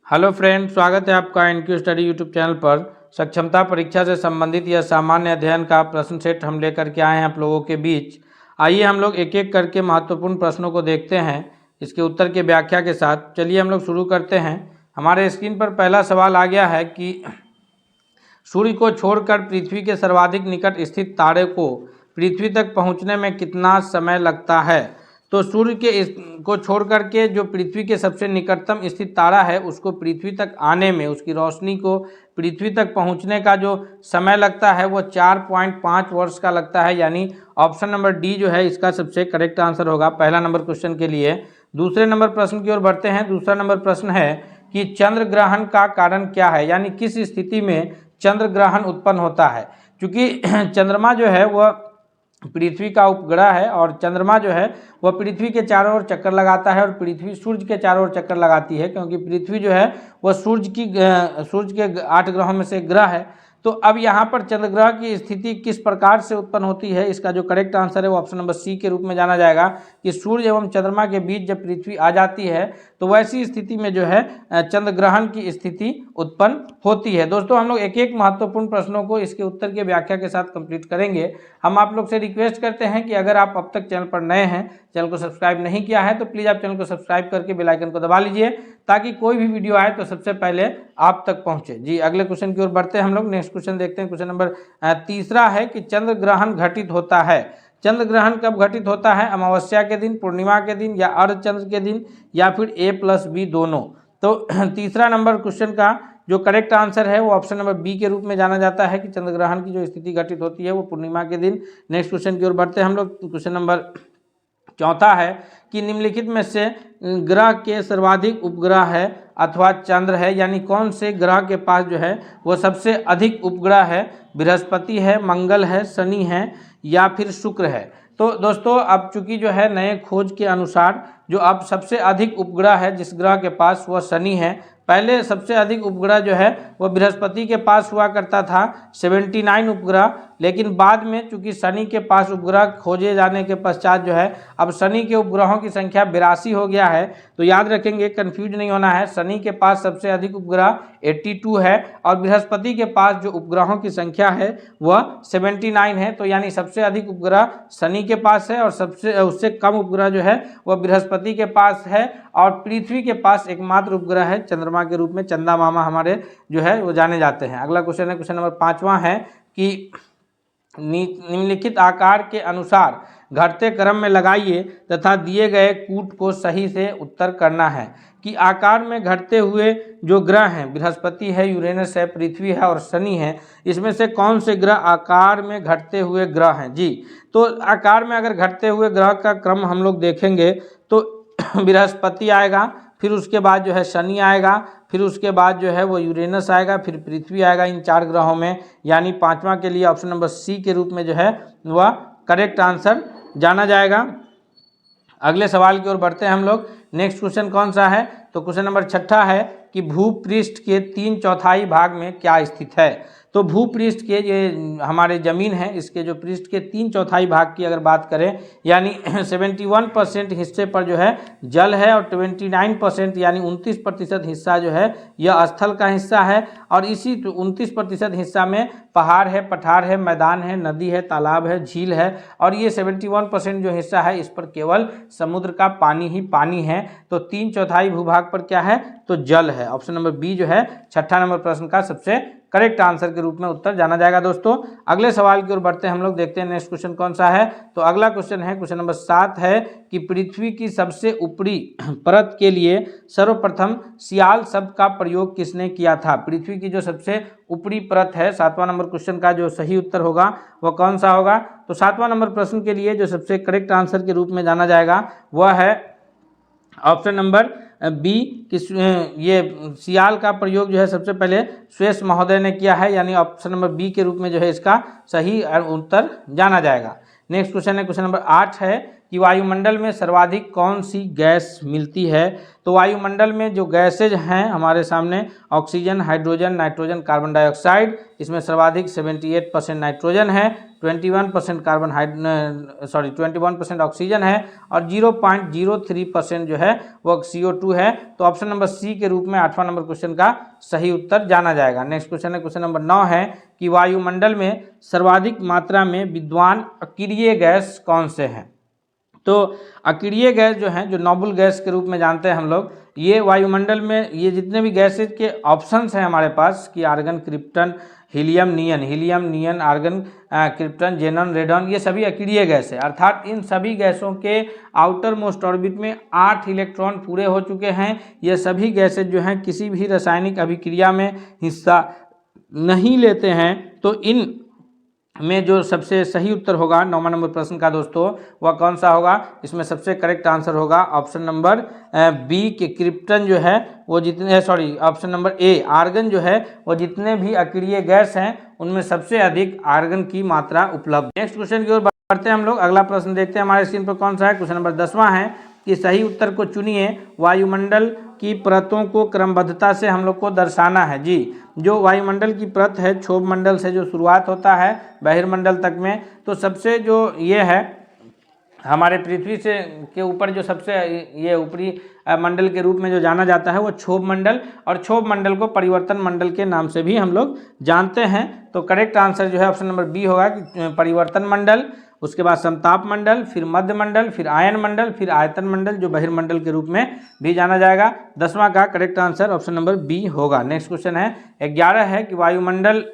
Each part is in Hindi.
हेलो फ्रेंड, स्वागत है आपका एनक्यू स्टडी यूट्यूब चैनल पर। सक्षमता परीक्षा से संबंधित यह सामान्य अध्ययन का प्रश्न सेट हम लेकर के आए हैं आप लोगों के बीच। आइए हम लोग एक एक करके महत्वपूर्ण प्रश्नों को देखते हैं इसके उत्तर के व्याख्या के साथ। चलिए हम लोग शुरू करते हैं। हमारे स्क्रीन पर पहला सवाल आ गया है कि सूर्य को छोड़कर पृथ्वी के सर्वाधिक निकट स्थित तारे को पृथ्वी तक पहुंचने में कितना समय लगता है। तो सूर्य के को छोड़ करके जो पृथ्वी के सबसे निकटतम स्थित तारा है उसको पृथ्वी तक आने में, उसकी रोशनी को पृथ्वी तक पहुंचने का जो समय लगता है वो 4.5 वर्ष का लगता है। यानी ऑप्शन नंबर डी जो है इसका सबसे करेक्ट आंसर होगा पहला नंबर क्वेश्चन के लिए। दूसरे नंबर प्रश्न की ओर बढ़ते हैं। दूसरा नंबर प्रश्न है कि चंद्र ग्रहण का कारण क्या है, यानी किस स्थिति में चंद्र ग्रहण उत्पन्न होता है। क्योंकि चंद्रमा जो है वह पृथ्वी का उपग्रह है और चंद्रमा जो है वह पृथ्वी के चारों ओर चक्कर लगाता है और पृथ्वी सूर्य के चारों ओर चक्कर लगाती है, क्योंकि पृथ्वी जो है वह सूर्य के 8 ग्रहों में से एक ग्रह है। तो अब यहाँ पर चंद्रग्रह की स्थिति किस प्रकार से उत्पन्न होती है, इसका जो करेक्ट आंसर है वो ऑप्शन नंबर सी के रूप में जाना जाएगा कि सूर्य एवं चंद्रमा के बीच जब पृथ्वी आ जाती है तो वैसी स्थिति में जो है चंद्र ग्रहण की स्थिति उत्पन्न होती है। दोस्तों हम लोग एक एक महत्वपूर्ण प्रश्नों को इसके उत्तर के व्याख्या के साथ कंप्लीट करेंगे। हम आप लोग से रिक्वेस्ट करते हैं कि अगर आप अब तक चैनल पर नए हैं, चैनल को सब्सक्राइब नहीं किया है तो प्लीज़ आप चैनल को सब्सक्राइब करके बेल आइकन को दबा लीजिए ताकि कोई भी वीडियो आए तो सबसे पहले आप तक पहुंचे। जी अगले क्वेश्चन की ओर बढ़ते हैं हम लोग। नेक्स्ट क्वेश्चन देखते हैं। क्वेश्चन नंबर तीसरा है कि चंद्र ग्रहण घटित होता है। चंद्र ग्रहण कब घटित होता है, अमावस्या के दिन, पूर्णिमा के दिन या अर्धचंद्र के दिन या फिर A+B दोनों। तो तीसरा नंबर क्वेश्चन का जो करेक्ट आंसर है वो ऑप्शन नंबर बी के रूप में जाना जाता है कि चंद्र ग्रहण की जो स्थिति घटित होती है वो पूर्णिमा के दिन। नेक्स्ट क्वेश्चन की ओर बढ़ते हैं हम लोग। क्वेश्चन नंबर चौथा है कि निम्नलिखित में से ग्रह के सर्वाधिक उपग्रह है अथवा चंद्र है, यानी कौन से ग्रह के पास जो है वो सबसे अधिक उपग्रह है। बृहस्पति है, मंगल है, शनि है या फिर शुक्र है। तो दोस्तों अब चूंकि जो है नए खोज के अनुसार जो अब सबसे अधिक उपग्रह है जिस ग्रह के पास वह शनि है। पहले सबसे अधिक उपग्रह जो है वह बृहस्पति के पास हुआ करता था 79 उपग्रह, लेकिन बाद में चूंकि शनि के पास उपग्रह खोजे जाने के पश्चात जो है अब शनि के उपग्रहों की संख्या 82 हो गया है। तो याद रखेंगे, कंफ्यूज नहीं होना है। शनि के पास सबसे अधिक उपग्रह 82 है और बृहस्पति के पास जो उपग्रहों की संख्या है वह 79 है। तो यानी सबसे अधिक उपग्रह शनि के पास है और उससे कम उपग्रह जो है वह बृहस्पति के पास है और पृथ्वी के पास एकमात्र उपग्रह है चंद्रमा के रूप में। चंदा मामा हमारे जो है वो जाने जाते हैं। अगला क्वेश्चन है, क्वेश्चन नंबर 5वां है कि निम्नलिखित आकार के अनुसार घटते क्रम में लगाइए तथा दिए गए कूट को सही से उत्तर करना है। कि आकार में घटते हुए जो ग्रह हैं बृहस्पति है, यूरेनस है, पृथ्वी है और शनि है, इसमें से कौन से ग्रह आकार में घटते हुए ग्रह हैं। जी तो आकार में अगर घटते हुए ग्रह का क्रम हम लोग देखेंगे तो बृहस्पति आएगा, फिर उसके बाद जो है शनि आएगा, फिर उसके बाद जो है वो यूरेनस आएगा, फिर पृथ्वी आएगा इन 4 ग्रहों में। यानी 5वां के लिए ऑप्शन नंबर सी के रूप में जो है वह करेक्ट आंसर जाना जाएगा। अगले सवाल की ओर बढ़ते हैं हम लोग। नेक्स्ट क्वेश्चन कौन सा है, तो क्वेश्चन नंबर 6 है कि भूपृष्ठ के 3/4 भाग में क्या स्थित है। तो भूपृष्ठ के ये हमारे ज़मीन है, इसके जो पृष्ठ के 3/4 भाग की अगर बात करें यानी 71% हिस्से पर जो है जल है और 29% यानी 29% हिस्सा जो है यह स्थल का हिस्सा है और इसी 29% हिस्सा में पहाड़ है, पठार है, मैदान है, नदी है, तालाब है, झील है और ये 71% जो हिस्सा है इस पर केवल समुद्र का पानी ही पानी है। तो 3/4 भूभाग पर क्या है, तो जल है। ऑप्शन नंबर बी जो है 6ठा नंबर प्रश्न का सबसे करेक्ट आंसर के रूप में उत्तर जाना जाएगा। दोस्तों अगले सवाल की ओर बढ़ते हैं हम लोग, देखते हैं नेक्स्ट क्वेश्चन कौन सा है। तो अगला क्वेश्चन है, क्वेश्चन नंबर 7 है कि पृथ्वी की सबसे ऊपरी परत के लिए सर्वप्रथम सियाल शब्द का प्रयोग किसने किया था। पृथ्वी की जो सबसे ऊपरी परत है, 7वां नंबर क्वेश्चन का जो सही उत्तर होगा वह कौन सा होगा। तो 7वां नंबर प्रश्न के लिए जो सबसे करेक्ट आंसर के रूप में जाना जाएगा वह है ऑप्शन नंबर बी। ये सियाल का प्रयोग जो है सबसे पहले स्वेश महोदय ने किया है, यानी ऑप्शन नंबर बी के रूप में जो है इसका सही उत्तर जाना जाएगा। नेक्स्ट क्वेश्चन है, क्वेश्चन नंबर 8 है कि वायुमंडल में सर्वाधिक कौन सी गैस मिलती है। तो वायुमंडल में जो गैसेज हैं हमारे सामने oxygen, hydrogen, nitrogen, carbon dioxide, इसमें सर्वाधिक 78% नाइट्रोजन है, 21% ऑक्सीजन है और 0.03% जो है वो CO2 है। तो ऑप्शन नंबर सी के रूप में 8वां नंबर क्वेश्चन का सही उत्तर जाना जाएगा। नेक्स्ट क्वेश्चन है, क्वेश्चन नंबर 9 है कि वायुमंडल में सर्वाधिक मात्रा में विद्वान अक्रिय गैस कौन से हैं। तो अक्रिय गैस जो है, जो नोबल गैस के रूप में जानते हैं हम लोग, ये वायुमंडल में ये जितने भी गैसेज के ऑप्शंस हैं हमारे पास कि आर्गन, क्रिप्टन, हीलियम, नियन, आर्गन, क्रिप्टन, जेनन, रेडन, ये सभी अक्रिय गैस है। अर्थात इन सभी गैसों के आउटर मोस्ट ऑर्बिट में 8 इलेक्ट्रॉन पूरे हो चुके हैं। ये सभी गैसेज जो हैं किसी भी रासायनिक अभिक्रिया में हिस्सा नहीं लेते हैं। तो इन में जो सबसे सही उत्तर होगा 9वां नंबर प्रश्न का दोस्तों, वह कौन सा होगा। इसमें सबसे करेक्ट आंसर होगा ऑप्शन नंबर बी के क्रिप्टन जो है वो जितने ऑप्शन नंबर ए आर्गन जो है वो जितने भी अक्रिय गैस हैं उनमें सबसे अधिक आर्गन की मात्रा उपलब्ध। नेक्स्ट क्वेश्चन की ओर बढ़ते हैं हम लोग। अगला प्रश्न देखते हैं हमारे स्क्रीन पर कौन सा है। क्वेश्चन नंबर 10वां है कि सही उत्तर को चुनिए। वायुमंडल की परतों को क्रमबद्धता से हम लोग को दर्शाना है। जी, जो वायुमंडल की परत है, क्षोभ मंडल से जो शुरुआत होता है बहिर्मंडल तक में, तो सबसे जो ये है हमारे पृथ्वी से के ऊपर जो सबसे ये ऊपरी मंडल के रूप में जो जाना जाता है वो क्षोभ मंडल, और क्षोभ मंडल को परिवर्तन मंडल के नाम से भी हम लोग जानते हैं। तो करेक्ट आंसर जो है ऑप्शन नंबर बी होगा कि परिवर्तन मंडल, उसके बाद समताप मंडल, फिर मध्य मंडल, फिर आयन मंडल, फिर आयतन मंडल जो बहिर्मंडल के रूप में भी जाना जाएगा। 10वां का correct answer option number B होगा। नेक्स्ट क्वेश्चन है 11 है कि वायुमंडल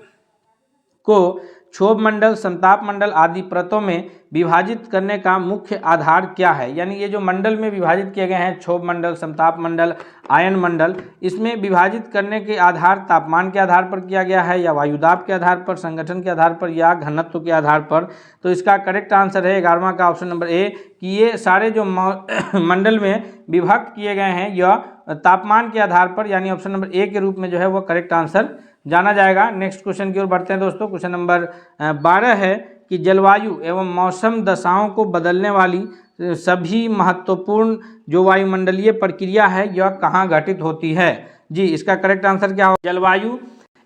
को क्षोभ मंडल, संताप मंडल आदि परतों में विभाजित करने का मुख्य आधार क्या है। यानी ये जो मंडल में विभाजित किए गए हैं, क्षोभ मंडल, संताप मंडल, आयन मंडल, इसमें विभाजित करने के आधार तापमान के आधार पर किया गया है या वायुदाब के आधार पर, संगठन के आधार पर या घनत्व के आधार पर। तो इसका करेक्ट आंसर है 11वां का ऑप्शन नंबर ए कि ये सारे जो मंडल में विभक्त किए गए हैं यह तापमान के आधार पर, यानी ऑप्शन नंबर ए के रूप में जो है वो करेक्ट आंसर जाना जाएगा। नेक्स्ट क्वेश्चन की ओर बढ़ते हैं दोस्तों। क्वेश्चन नंबर 12 है कि जलवायु एवं मौसम दशाओं को बदलने वाली सभी महत्वपूर्ण जो वायुमंडलीय प्रक्रिया है यह कहाँ घटित होती है। जी, इसका करेक्ट आंसर क्या होगा। जलवायु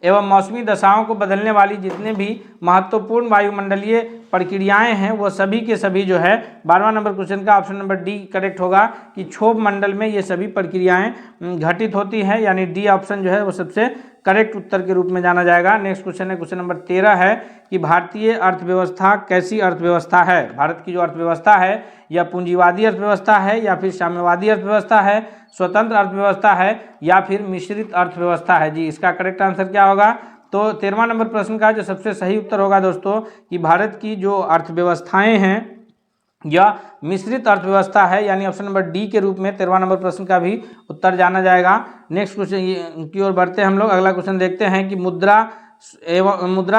एवं मौसमी दशाओं को बदलने वाली जितने भी महत्वपूर्ण वायुमंडलीय प्रक्रियाएं हैं वो सभी के सभी जो है 12वां नंबर क्वेश्चन का ऑप्शन नंबर डी करेक्ट होगा कि क्षोभ मंडल में ये सभी प्रक्रियाएं घटित होती हैं, यानी डी ऑप्शन जो है वो सबसे करेक्ट उत्तर के रूप में जाना जाएगा। नेक्स्ट क्वेश्चन है, क्वेश्चन नंबर 13 है कि भारतीय अर्थव्यवस्था कैसी अर्थव्यवस्था है। भारत की जो अर्थव्यवस्था है यह पूंजीवादी अर्थव्यवस्था है या फिर साम्यवादी अर्थव्यवस्था है, स्वतंत्र अर्थव्यवस्था है या फिर मिश्रित अर्थव्यवस्था है। जी, इसका करेक्ट आंसर क्या होगा। तो 13वां नंबर प्रश्न का जो सबसे सही उत्तर होगा दोस्तों कि भारत की जो अर्थव्यवस्थाएं हैं यह मिश्रित अर्थव्यवस्था है, यानी ऑप्शन नंबर डी के रूप में 13वां नंबर प्रश्न का भी उत्तर जाना जाएगा। नेक्स्ट क्वेश्चन की ओर बढ़ते हैं हम लोग। अगला क्वेश्चन देखते हैं कि मुद्रा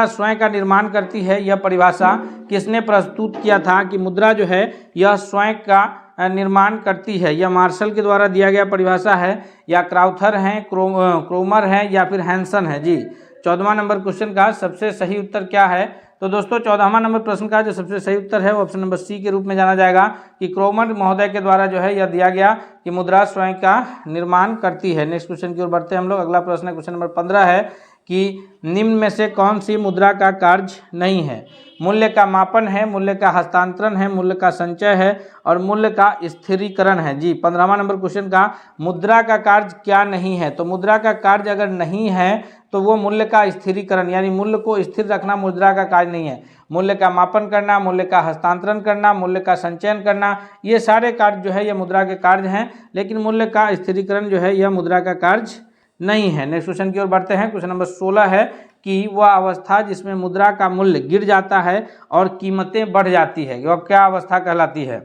स्वयं का निर्माण करती है, यह परिभाषा किसने प्रस्तुत किया था कि मुद्रा जो है यह स्वयं का निर्माण करती है। यह मार्शल के द्वारा दिया गया परिभाषा है या क्राउथर है, क्रोमर है या फिर हैंसन है। जी, 14वां नंबर क्वेश्चन का सबसे सही उत्तर क्या है। तो दोस्तों 14वां नंबर प्रश्न का जो सबसे सही उत्तर है वो ऑप्शन नंबर सी के रूप में जाना जाएगा कि क्रोमर महोदय के द्वारा जो है यह दिया गया कि मुद्रा स्वयं का निर्माण करती है। नेक्स्ट क्वेश्चन की ओर बढ़ते हैं हम लोग। अगला प्रश्न है, क्वेश्चन नंबर 15 है कि निम्न में से कौन सी मुद्रा का कार्य नहीं है। मूल्य का मापन है, मूल्य का हस्तांतरण है, मूल्य का संचय है और मूल्य का स्थिरीकरण है। जी, 15वां नंबर क्वेश्चन का मुद्रा का कार्य क्या नहीं है। तो मुद्रा का कार्य अगर नहीं है तो वो मूल्य का स्थिरीकरण, यानी मूल्य को स्थिर रखना मुद्रा का कार्य नहीं है। मूल्य का मापन करना, मूल्य का हस्तांतरण करना, मूल्य का संचयन करना, ये सारे कार्य जो है ये मुद्रा के कार्य हैं, लेकिन मूल्य का स्थिरीकरण जो है यह मुद्रा का कार्य नहीं है। नेक्स्ट क्वेश्चन की ओर बढ़ते हैं। क्वेश्चन नंबर 16 है कि वह अवस्था जिसमें मुद्रा का मूल्य गिर जाता है और कीमतें बढ़ जाती है, वह क्या अवस्था कहलाती है।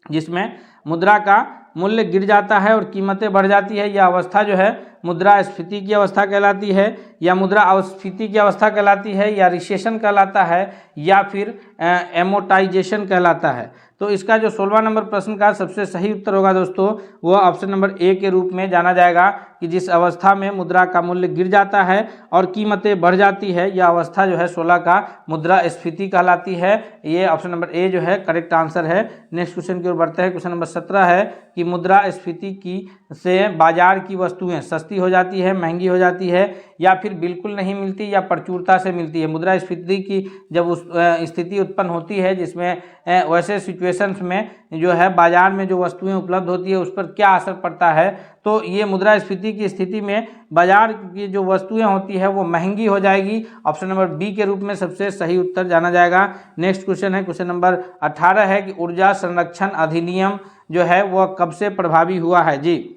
जिसमें मुद्रा का मूल्य गिर जाता है और कीमतें बढ़ जाती है, यह अवस्था जो है मुद्रास्फीति की अवस्था कहलाती है या मुद्रा अस्फीति की अवस्था कहलाती है या रिसेशन कहलाता है या फिर एमोटाइजेशन कहलाता है। तो इसका जो 16वां नंबर प्रश्न का सबसे सही उत्तर होगा दोस्तों वो ऑप्शन नंबर ए के रूप में जाना जाएगा कि जिस अवस्था में मुद्रा का मूल्य गिर जाता है और कीमतें बढ़ जाती है, यह अवस्था जो है 16 का मुद्रास्फीति कहलाती है। ये ऑप्शन नंबर ए जो है करेक्ट आंसर है। नेक्स्ट क्वेश्चन की ओर बढ़ते हैं। क्वेश्चन नंबर 17 है कि मुद्रास्फीति की से बाजार की वस्तुएं सस्ती हो जाती है, महंगी हो जाती है, या फिर बिल्कुल नहीं मिलती या प्रचुरता से मिलती है। मुद्रास्फीति की जब उस स्थिति उत्पन्न होती है जिसमें वैसे सिचुएशंस में जो है बाजार में जो वस्तुएं उपलब्ध होती है उस पर क्या असर पड़ता है, तो ये मुद्रास्फीति की स्थिति में बाजार की जो वस्तुएं होती है वो महंगी हो जाएगी। ऑप्शन नंबर बी के रूप में सबसे सही उत्तर जाना जाएगा। नेक्स्ट क्वेश्चन है क्वेश्चन नंबर 18 है कि ऊर्जा संरक्षण अधिनियम जो है वह कब से प्रभावी हुआ है जी।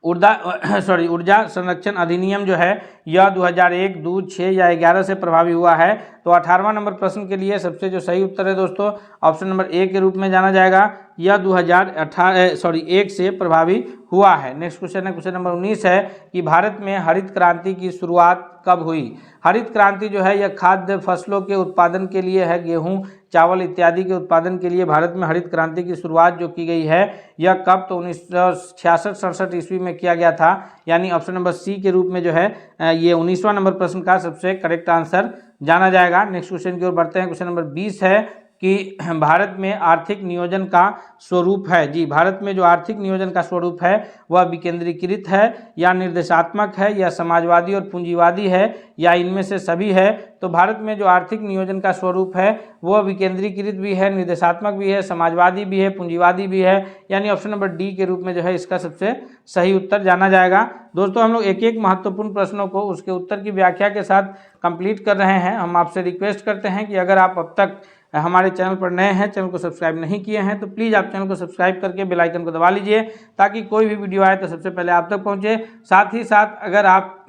ऊर्जा संरक्षण अधिनियम जो है यह 2001, 2, 6 या 11 से प्रभावी हुआ है। तो 18वां नंबर प्रश्न के लिए सबसे जो सही उत्तर है दोस्तों ऑप्शन नंबर ए के रूप में जाना जाएगा। यह 2001 से प्रभावी हुआ है। नेक्स्ट क्वेश्चन है क्वेश्चन नंबर 19 है कि भारत में हरित क्रांति की शुरुआत कब हुई। हरित क्रांति जो है यह खाद्य फसलों के उत्पादन के लिए है, गेहूं, चावल इत्यादि के उत्पादन के लिए भारत में हरित क्रांति की शुरुआत जो की गई है यह कब, तो 1966-67 ईस्वी में किया गया था, यानी ऑप्शन नंबर सी के रूप में जो है ये 19वां नंबर प्रश्न का सबसे करेक्ट आंसर जाना जाएगा। नेक्स्ट क्वेश्चन की ओर बढ़ते हैं। क्वेश्चन नंबर 20 है कि भारत में आर्थिक नियोजन का स्वरूप है जी। भारत में जो आर्थिक नियोजन का स्वरूप है वह विकेंद्रीकृत है या निर्देशात्मक है या समाजवादी और पूंजीवादी है या इनमें से सभी है। तो भारत में जो आर्थिक नियोजन का स्वरूप है वह विकेंद्रीकृत भी है, निर्देशात्मक भी है, समाजवादी भी है, पूंजीवादी भी है, यानी ऑप्शन नंबर डी के रूप में जो है इसका सबसे सही उत्तर जाना जाएगा। दोस्तों हम लोग एक एक महत्वपूर्ण प्रश्नों को उसके उत्तर की व्याख्या के साथ कंप्लीट कर रहे हैं। हम आपसे रिक्वेस्ट करते हैं कि अगर आप अब तक हमारे चैनल पर नए हैं, चैनल को सब्सक्राइब नहीं किए हैं, तो प्लीज़ आप चैनल को सब्सक्राइब करके बेल आइकन को दबा लीजिए ताकि कोई भी वीडियो आए तो सबसे पहले आप तक पहुंचे। साथ ही साथ अगर आप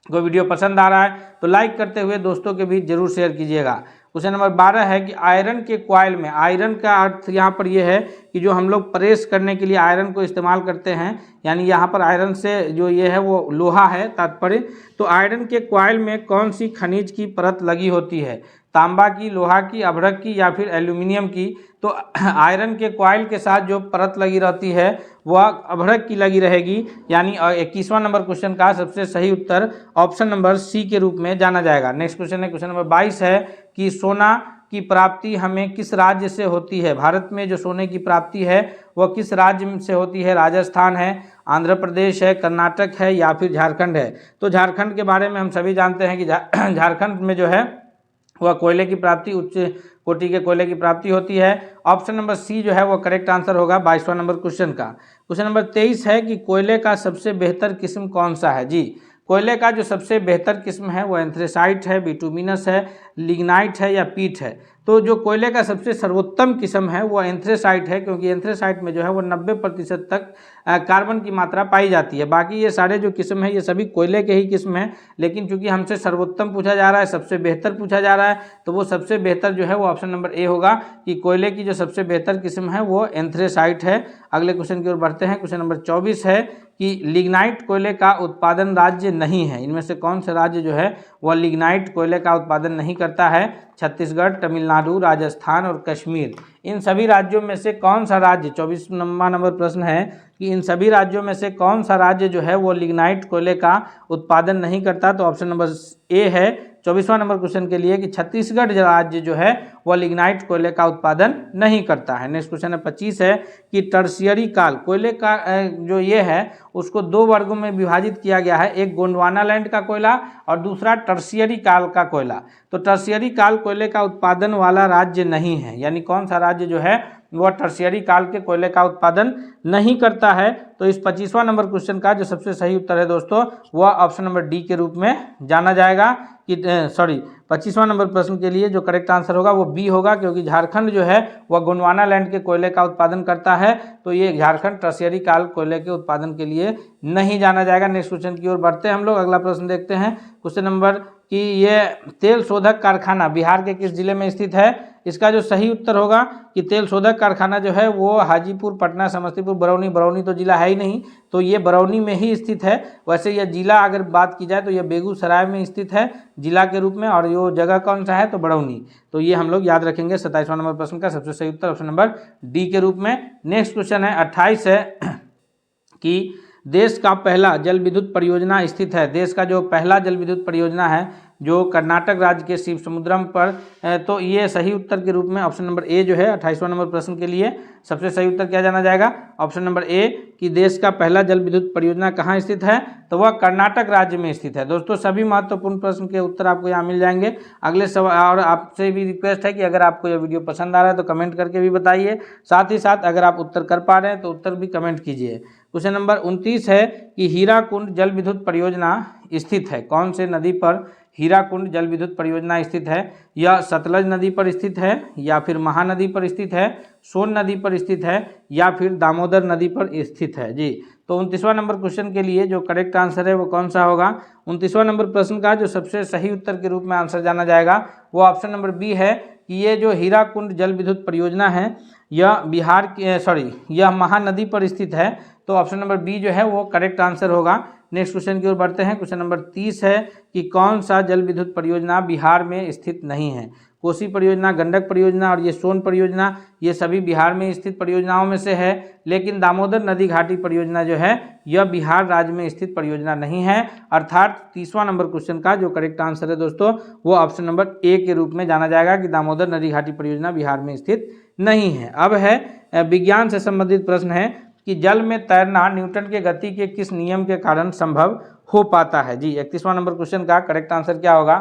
कोई वीडियो पसंद आ रहा है तो लाइक करते हुए दोस्तों के बीच जरूर शेयर कीजिएगा। क्वेश्चन नंबर 12 है कि आयरन के कॉइल में, आयरन का अर्थ यहाँ पर यह है कि जो हम लोग प्रेस करने के लिए आयरन को इस्तेमाल करते हैं, यानी यहाँ पर आयरन से जो ये है वो लोहा है तात्पर्य। तो आयरन के कॉइल में कौन सी खनिज की परत लगी होती है, तांबा की, लोहा की, अभ्रक की या फिर एल्यूमिनियम की। तो आयरन के कॉइल के साथ जो परत लगी रहती है वह अभ्रक की लगी रहेगी, यानी 21वां नंबर क्वेश्चन का सबसे सही उत्तर ऑप्शन नंबर सी के रूप में जाना जाएगा। नेक्स्ट क्वेश्चन है क्वेश्चन नंबर 22 है कि सोना की प्राप्ति हमें किस राज्य से होती है। भारत में जो सोने की प्राप्ति है वह किस राज्य से होती है। राजस्थान है, आंध्र प्रदेश है, कर्नाटक है या फिर झारखंड है। तो झारखंड के बारे में हम सभी जानते हैं कि झारखंड में जो है वह कोयले की प्राप्ति, उच्च कोटि के कोयले की प्राप्ति होती है। ऑप्शन नंबर सी जो है वो करेक्ट आंसर होगा 22वां नंबर क्वेश्चन का। क्वेश्चन नंबर 23 है कि कोयले का सबसे बेहतर किस्म कौन सा है जी। कोयले का जो सबसे बेहतर किस्म है वो एंथ्रेसाइट है, बिटुमिनस है, लिग्नाइट है या पीट है। तो जो कोयले का सबसे सर्वोत्तम किस्म है वो एंथ्रेसाइट है, क्योंकि एंथ्रेसाइट में जो है वो 90% तक कार्बन की मात्रा पाई जाती है। बाकी ये सारे जो किस्म है ये सभी कोयले के ही किस्म हैं, लेकिन चूंकि हमसे सर्वोत्तम पूछा जा रहा है, सबसे बेहतर पूछा जा रहा है, तो वो सबसे बेहतर जो है वो ऑप्शन नंबर ए होगा कि कोयले की जो सबसे बेहतर किस्म है वो एंथ्रेसाइट है। अगले क्वेश्चन की ओर बढ़ते हैं। क्वेश्चन नंबर 24 है कि लिग्नाइट कोयले का उत्पादन राज्य नहीं है। इनमें से कौन सा राज्य जो है वह लिग्नाइट कोयले का उत्पादन नहीं करता है। छत्तीसगढ़, तमिलनाडु, राजस्थान और कश्मीर। इन सभी राज्यों में से कौन सा राज्य, 24वां नंबर प्रश्न है कि इन सभी राज्यों में से कौन सा राज्य जो है वो लिग्नाइट कोयले का उत्पादन नहीं करता। तो ऑप्शन नंबर ए है 24वां नंबर क्वेश्चन के लिए कि छत्तीसगढ़ राज्य जो है वह लिग्नाइट कोयले का उत्पादन नहीं करता है। नेक्स्ट क्वेश्चन है 25 है कि टर्शियरी काल कोयले का जो ये है उसको दो वर्गों में विभाजित किया गया है, एक गोंडवानालैंड का कोयला और दूसरा टर्शियरी काल का कोयला। तो टर्शियरी काल कोयले का उत्पादन वाला राज्य नहीं है, यानी कौन सा राज्य जो है वह टर्शियरी काल के कोयले का उत्पादन नहीं करता है। तो इस 25वां नंबर क्वेश्चन का जो सबसे सही उत्तर है दोस्तों वह ऑप्शन नंबर डी के रूप में जाना जाएगा कि 25वां नंबर प्रश्न के लिए जो करेक्ट आंसर होगा वो बी होगा, क्योंकि झारखंड जो है वह गोंडवानालैंड के कोयले का उत्पादन करता है। तो ये झारखंड टर्शियरी काल कोयले के उत्पादन के लिए नहीं जाना जाएगा। नेक्स्ट क्वेश्चन की ओर बढ़ते हैं हम लोग। अगला प्रश्न देखते हैं। क्वेश्चन नंबर कि ये तेल शोधक कारखाना बिहार के किस जिले में स्थित है। इसका जो सही उत्तर होगा कि तेल शोधक कारखाना जो है वो हाजीपुर, पटना, समस्तीपुर, बरौनी तो जिला है ही नहीं, तो ये बरौनी में ही स्थित है। वैसे यह जिला अगर बात की जाए तो यह बेगूसराय में स्थित है जिला के रूप में, और ये जगह कौन सा है तो बरौनी। तो ये हम लोग याद रखेंगे। 27वां नंबर प्रश्न का सबसे सही उत्तर ऑप्शन नंबर डी के रूप में। नेक्स्ट क्वेश्चन है 28 है कि देश का पहला जल विद्युत परियोजना स्थित है। देश का जो पहला जल विद्युत परियोजना है जो कर्नाटक राज्य के शिवसमुद्रम पर, तो ये सही उत्तर के रूप में ऑप्शन नंबर ए जो है 28वां नंबर प्रश्न के लिए सबसे सही उत्तर क्या जाना जाएगा, ऑप्शन नंबर ए कि देश का पहला जल विद्युत परियोजना कहाँ स्थित है, तो वह कर्नाटक राज्य में स्थित है। दोस्तों सभी महत्वपूर्ण प्रश्न के उत्तर आपको यहाँ मिल जाएंगे। अगले सवाल, और आपसे भी रिक्वेस्ट है कि अगर आपको यह वीडियो पसंद आ रहा है तो कमेंट करके भी बताइए, साथ ही साथ अगर आप उत्तर कर पा रहे हैं तो उत्तर भी कमेंट कीजिए। क्वेश्चन नंबर 29 है कि हीराकुंड जल विद्युत परियोजना स्थित है, कौन से नदी पर हीराकुंड जल विद्युत परियोजना स्थित है? यह सतलज नदी पर स्थित है, या फिर महानदी पर स्थित है, सोन नदी पर स्थित है, या फिर दामोदर नदी पर स्थित है जी। तो 29वां नंबर क्वेश्चन के लिए जो करेक्ट आंसर है वो कौन सा होगा? 29वां नंबर प्रश्न का जो सबसे सही उत्तर के रूप में आंसर जाना जाएगा वो ऑप्शन नंबर बी है कि ये जो हीराकुंड जल विद्युत परियोजना है यह बिहार की यह महानदी पर स्थित है। तो ऑप्शन नंबर बी जो है वो करेक्ट आंसर होगा। नेक्स्ट क्वेश्चन की ओर बढ़ते हैं। क्वेश्चन नंबर 30 है कि कौन सा जल विद्युत परियोजना बिहार में स्थित नहीं है? कोसी परियोजना, गंडक परियोजना और ये सोन परियोजना, ये सभी बिहार में स्थित परियोजनाओं में से है, लेकिन दामोदर नदी घाटी परियोजना जो है यह बिहार राज्य में स्थित परियोजना नहीं है। अर्थात 30वां नंबर क्वेश्चन का जो करेक्ट आंसर है दोस्तों वो ऑप्शन नंबर ए के रूप में जाना जाएगा कि दामोदर नदी घाटी परियोजना बिहार में स्थित नहीं है। अब है विज्ञान से संबंधित प्रश्न है कि जल में तैरना न्यूटन के गति के किस नियम के कारण संभव हो पाता है जी। 31वां नंबर क्वेश्चन का करेक्ट आंसर क्या होगा?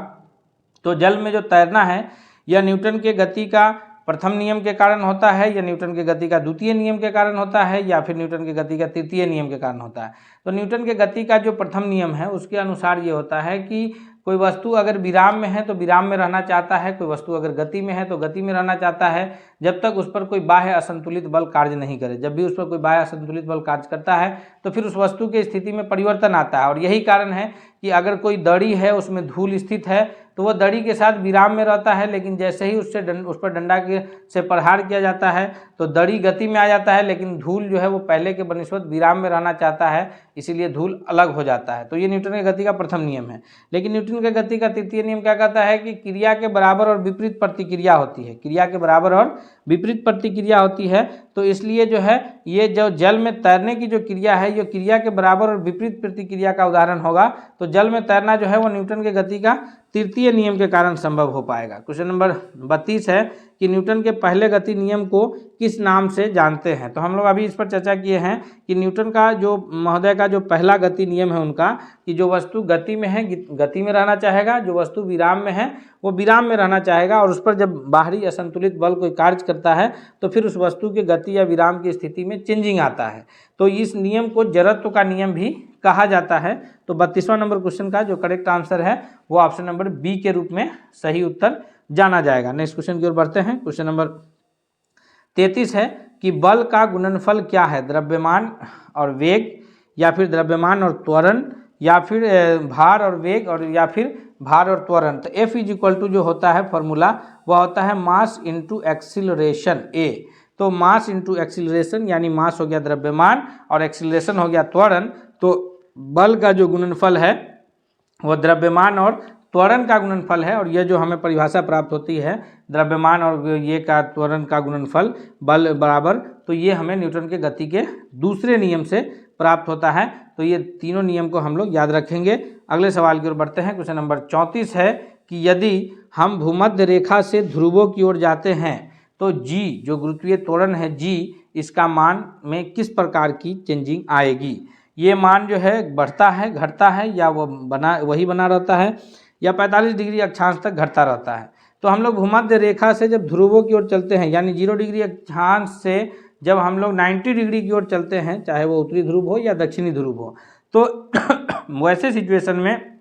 तो जल में जो तैरना है यह न्यूटन के गति का प्रथम नियम के कारण होता है, या न्यूटन के गति का द्वितीय नियम के कारण होता है, या फिर न्यूटन के गति का तृतीय नियम के कारण होता है। तो न्यूटन के गति का जो प्रथम नियम है उसके अनुसार ये होता है कि कोई वस्तु अगर विराम में है तो विराम में रहना चाहता है, कोई वस्तु अगर गति में है तो गति में रहना चाहता है, जब तक उस पर कोई बाह्य असंतुलित बल कार्य नहीं करे। जब भी उस पर कोई बाह्य असंतुलित बल कार्य करता है तो फिर उस वस्तु की स्थिति में परिवर्तन आता है। और यही कारण है कि अगर कोई दड़ी है उसमें धूल स्थित है तो वह दड़ी के साथ विराम में रहता है, लेकिन जैसे ही उस पर डंडा से प्रहार किया जाता है तो दड़ी गति में आ जाता है, लेकिन धूल जो है वो पहले के बनिस्बत विराम में रहना चाहता है, इसीलिए धूल अलग हो जाता है। तो ये न्यूटन की गति का प्रथम नियम है। लेकिन न्यूटन की गति का तृतीय नियम क्या कहता है कि क्रिया के बराबर और विपरीत प्रतिक्रिया होती है। क्रिया के बराबर और विपरीत प्रतिक्रिया होती है, तो इसलिए जो है ये जो जल में तैरने की जो क्रिया है ये क्रिया के बराबर और विपरीत प्रतिक्रिया का उदाहरण होगा। तो जल में तैरना जो है वो न्यूटन के गति का तृतीय नियम के कारण संभव हो पाएगा। क्वेश्चन नंबर 32 है कि न्यूटन के पहले गति नियम को किस नाम से जानते हैं? तो हम लोग अभी इस पर चर्चा किए हैं कि न्यूटन का जो महोदय का जो पहला गति नियम है उनका कि जो वस्तु गति में है गति में रहना चाहेगा, जो वस्तु विराम में है वो विराम में रहना चाहेगा, और उस पर जब बाहरी असंतुलित बल कोई कार्य करता है तो फिर उस वस्तु के गति या विराम की स्थिति में चेंजिंग आता है। तो इस नियम को जड़त्व का नियम भी कहा जाता है। तो 32वां नंबर क्वेश्चन का जो करेक्ट आंसर है वो ऑप्शन नंबर बी के रूप में सही उत्तर जाना जाएगा। नेक्स्ट क्वेश्चन की ओर बढ़ते हैं। क्वेश्चन नंबर 33 है कि बल का गुणनफल क्या है? द्रव्यमान और वेग, या फिर द्रव्यमान और त्वरण, या फिर भार और वेग, और या फिर भार और त्वरण। तो F = जो होता है फॉर्मूला वह होता है मास इंटू एक्सीलरेशन A। तो मास इंटू एक्सीलरेशन यानी मास हो गया द्रव्यमान और एक्सीलरेशन हो गया त्वरण। तो बल का जो गुणनफल है वह द्रव्यमान और त्वरण का गुणनफल है, और यह जो हमें परिभाषा प्राप्त होती है द्रव्यमान और ये का त्वरण का गुणनफल बल बराबर, तो ये हमें न्यूटन के गति के दूसरे नियम से प्राप्त होता है। तो ये तीनों नियम को हम लोग याद रखेंगे। अगले सवाल की ओर बढ़ते हैं। क्वेश्चन नंबर 34 है कि यदि हम भूमध्य रेखा से ध्रुवों की ओर जाते हैं तो G जो गुरुत्वीय त्वरण है G, इसका मान में किस प्रकार की चेंजिंग आएगी? ये मान जो है बढ़ता है, घटता है, या वो वही बना रहता है, या 45 डिग्री अक्षांश तक घटता रहता है? तो हम लोग भूमध्य रेखा से जब ध्रुवों की ओर चलते हैं यानी 0 डिग्री अक्षांश से जब हम लोग 90 डिग्री की ओर चलते हैं, चाहे वो उत्तरी ध्रुव हो या दक्षिणी ध्रुव हो, तो वैसे सिचुएशन में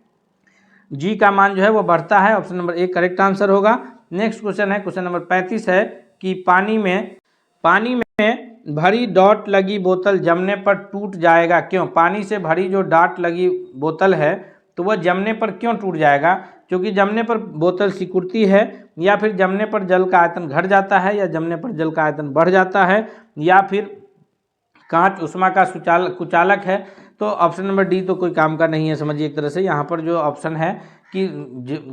G का मान जो है वो बढ़ता है। Option number A correct answer होगा। नेक्स्ट क्वेश्चन है, क्वेश्चन नंबर 35 है कि पानी में भरी डॉट लगी बोतल जमने पर टूट जाएगा क्यों? पानी से भरी जो डॉट लगी बोतल है तो वह जमने पर क्यों टूट जाएगा? क्योंकि जमने पर बोतल सिकुड़ती है, या फिर जमने पर जल का आयतन घट जाता है, या जमने पर जल का आयतन बढ़ जाता है, या फिर कांच उष्मा का कुचालक है। तो ऑप्शन नंबर डी तो कोई काम का नहीं है, समझिए एक तरह से। यहाँ पर जो ऑप्शन है कि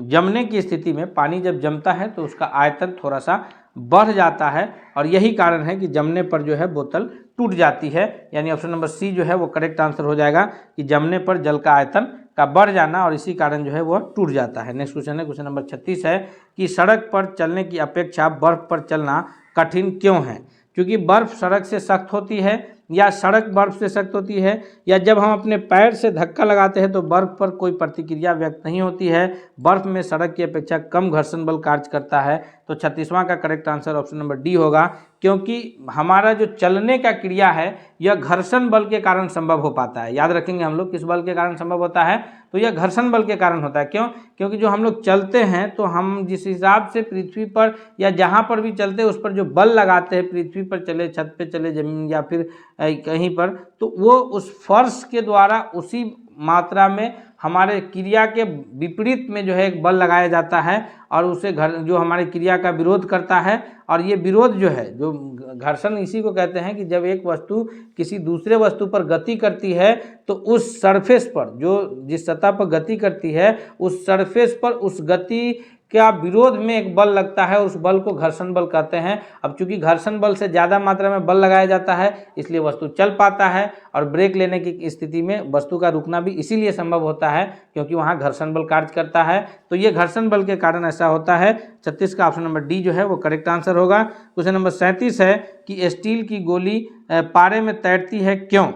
जमने की स्थिति में पानी जब जमता है तो उसका आयतन थोड़ा सा बढ़ जाता है और यही कारण है कि जमने पर जो है बोतल टूट जाती है। यानी ऑप्शन नंबर सी जो है वो करेक्ट आंसर हो जाएगा कि जमने पर जल का आयतन का बढ़ जाना और इसी कारण जो है वो टूट जाता है। नेक्स्ट क्वेश्चन है, क्वेश्चन नंबर 36 है कि सड़क पर चलने की अपेक्षा बर्फ पर चलना कठिन क्यों है? क्योंकि बर्फ सड़क से सख्त होती है, या सड़क बर्फ से सख्त होती है, या जब हम अपने पैर से धक्का लगाते हैं तो बर्फ पर कोई प्रतिक्रिया व्यक्त नहीं होती है, बर्फ में सड़क की अपेक्षा कम घर्षण बल कार्य करता है। तो 36वां का correct answer option number D होगा, क्योंकि हमारा जो चलने का क्रिया है यह घर्षण बल के कारण संभव हो पाता है। याद रखेंगे हम लोग किस बल के कारण संभव होता है, तो यह घर्षण बल के कारण होता है। क्यों? क्योंकि जो हम लोग चलते हैं तो हम जिस हिसाब से पृथ्वी पर या जहाँ पर भी चलते हैं उस पर जो बल लगाते हैं, पृथ्वी पर चले, छत पे चले, जमीन या फिर कहीं पर, तो वो उस फर्श के द्वारा उसी मात्रा में हमारे क्रिया के विपरीत में जो है एक बल लगाया जाता है और उसे जो हमारी क्रिया का विरोध करता है। और ये विरोध जो है, जो घर्षण इसी को कहते हैं कि जब एक वस्तु किसी दूसरे वस्तु पर गति करती है तो उस सरफेस पर, जो जिस सतह पर गति करती है उस सरफेस पर उस गति क्या विरोध में एक बल लगता है, उस बल को घर्षण बल कहते हैं। अब चूंकि घर्षण बल से ज़्यादा मात्रा में बल लगाया जाता है इसलिए वस्तु चल पाता है और ब्रेक लेने की स्थिति में वस्तु का रुकना भी इसीलिए संभव होता है क्योंकि वहाँ घर्षण बल कार्य करता है। तो ये घर्षण बल के कारण ऐसा होता है। 36 का ऑप्शन नंबर डी जो है वो करेक्ट आंसर होगा। क्वेश्चन नंबर 37 है कि स्टील की गोली पारे में तैरती है क्यों?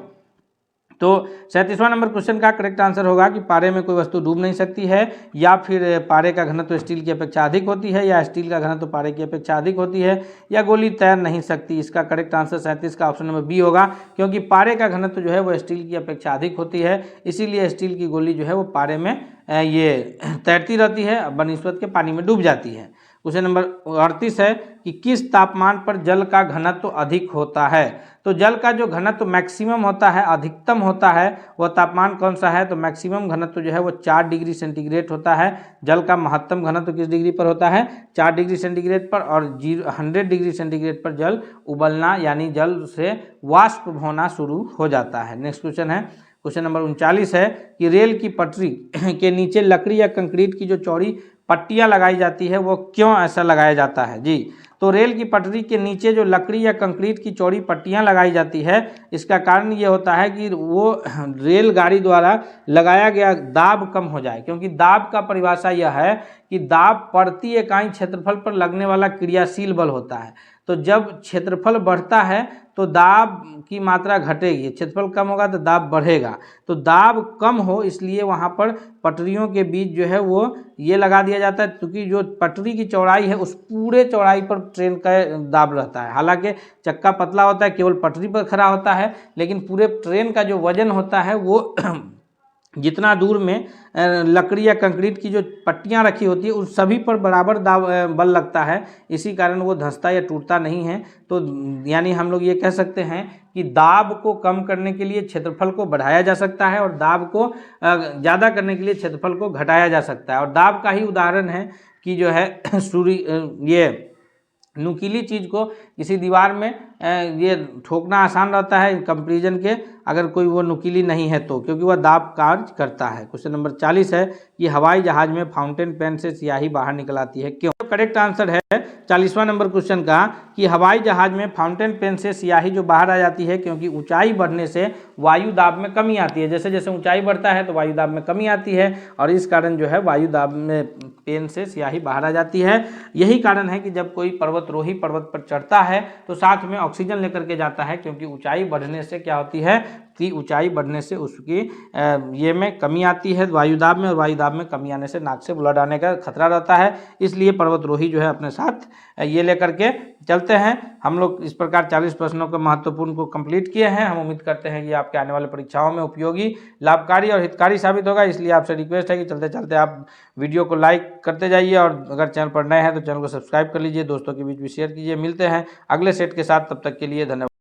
तो 37वां नंबर क्वेश्चन का करेक्ट आंसर होगा कि पारे में कोई वस्तु डूब नहीं सकती है, या फिर पारे का घनत्व स्टील की अपेक्षा अधिक होती है, या स्टील का घनत्व पारे की अपेक्षा अधिक होती है, या गोली तैर नहीं सकती। इसका करेक्ट आंसर 37 का ऑप्शन नंबर बी होगा, क्योंकि पारे का घनत्व जो है वो स्टील की अपेक्षा अधिक होती है, इसीलिए स्टील की गोली जो है वो पारे में ये तैरती रहती है, बनिस्बत के पानी में डूब जाती है। क्वेश्चन नंबर 38 है कि किस तापमान पर जल का घनत्व अधिक होता है? तो जल का जो घनत्व मैक्सिमम होता है, अधिकतम होता है, वह तापमान कौन सा है? तो मैक्सिमम घनत्व जो है वो 4 डिग्री सेंटीग्रेड होता है। जल का महत्तम घनत्व किस डिग्री पर होता है? 4 डिग्री सेंटीग्रेड पर। और 100 डिग्री सेंटीग्रेड पर जल उबलना यानी जल से वाष्प होना शुरू हो जाता है। नेक्स्ट क्वेश्चन है, क्वेश्चन नंबर 39 है कि रेल की पटरी के नीचे लकड़ी या कंक्रीट की जो चौड़ी पट्टियां लगाई जाती है वो क्यों ऐसा लगाया जाता है? जी, तो रेल की पटरी के नीचे जो लकड़ी या कंक्रीट की चौड़ी पट्टियां लगाई जाती है, इसका कारण ये होता है कि वो रेलगाड़ी द्वारा लगाया गया दाब कम हो जाए। क्योंकि दाब का परिभाषा यह है कि दाब प्रति इकाई क्षेत्रफल पर लगने वाला क्रियाशील बल होता है। तो जब क्षेत्रफल बढ़ता है तो दाब की मात्रा घटेगी, क्षेत्रफल कम होगा तो दाब बढ़ेगा। तो दाब कम हो इसलिए वहाँ पर पटरियों के बीच जो है वो ये लगा दिया जाता है, क्योंकि जो पटरी की चौड़ाई है उस पूरे चौड़ाई पर ट्रेन का दाब रहता है। हालांकि चक्का पतला होता है, केवल पटरी पर खड़ा होता है, लेकिन पूरे ट्रेन का जो वजन होता है वो जितना दूर में लकड़ी या कंक्रीट की जो पट्टियां रखी होती है उन सभी पर बराबर दाब बल लगता है, इसी कारण वो धंसता या टूटता नहीं है। तो यानी हम लोग ये कह सकते हैं कि दाब को कम करने के लिए क्षेत्रफल को बढ़ाया जा सकता है और दाब को ज़्यादा करने के लिए क्षेत्रफल को घटाया जा सकता है। और दाब का ही उदाहरण है कि जो है ये नुकीली चीज़ को किसी दीवार में ये ठोकना आसान रहता है कंपैरिजन के, अगर कोई वो नुकीली नहीं है तो, क्योंकि वह दाब कार्य करता है। क्वेश्चन नंबर 40 है कि हवाई जहाज में फाउंटेन पेन से स्याही बाहर निकल आती है क्यों? करेक्ट आंसर है 40वां नंबर क्वेश्चन का कि हवाई जहाज में फाउंटेन पेन से स्याही जो बाहर आ जाती है क्योंकि ऊंचाई बढ़ने से वायु दाब में कमी आती है। जैसे जैसे ऊंचाई बढ़ता है तो वायु दाब में कमी आती है और इस कारण जो है वायु दाब में पेन से स्याही बाहर आ जाती है। यही कारण है कि जब कोई पर्वतरोही पर्वत पर चढ़ता है तो साथ में ऑक्सीजन लेकर के जाता है, क्योंकि ऊंचाई बढ़ने से क्या होती है कि ऊंचाई बढ़ने से उसकी ये में कमी आती है वायुदाब में, और वायुदाब में कमी आने से नाक से ब्लड आने का खतरा रहता है। इसलिए पर्वतरोही जो है अपने साथ ये लेकर के चलते हैं। हम लोग इस प्रकार 40 प्रश्नों के महत्वपूर्ण को कंप्लीट किए हैं। हम उम्मीद करते हैं कि आपके आने वाले परीक्षाओं में उपयोगी, लाभकारी और हितकारी साबित होगा। इसलिए आपसे रिक्वेस्ट है कि चलते चलते आप वीडियो को लाइक करते जाइए और अगर चैनल पर नए हैं तो चैनल को सब्सक्राइब कर लीजिए, दोस्तों के बीच भी शेयर कीजिए। मिलते हैं अगले सेट के साथ, तब तक के लिए धन्यवाद।